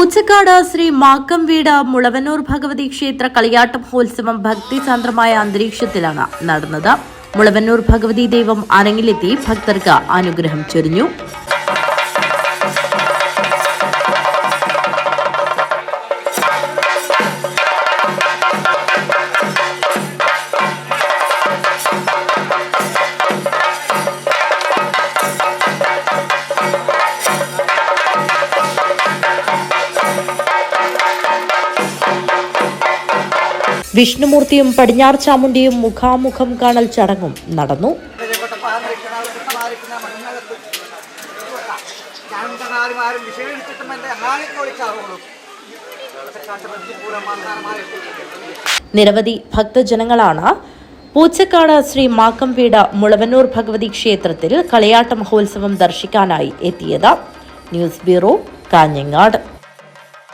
പൂച്ചക്കാട് ശ്രീ മാക്കംവീട് മുളവന്നൂർ ഭഗവതി ക്ഷേത്ര കളിയാട്ട മഹോത്സവം ഭക്തിസാന്ദ്രമായ അന്തരീക്ഷത്തിലാണ് നടന്നത്. മുളവന്നൂർ ഭഗവതി ദൈവം അരങ്ങിലെത്തി ഭക്തർക്ക് അനുഗ്രഹം ചൊരിഞ്ഞു. വിഷ്ണുമൂർത്തിയും പടിഞ്ഞാർ ചാമുണ്ടിയും മുഖാമുഖം കാണൽ ചടങ്ങും നടന്നു. നിരവധി ഭക്തജനങ്ങളാണ് പൂച്ചക്കാട് ശ്രീ മാക്കംവീട് മുളവന്നൂർ ഭഗവതി ക്ഷേത്രത്തിൽ കളിയാട്ട മഹോത്സവം ദർശിക്കാനായി എത്തിയത്. News bureau, Kanhangad.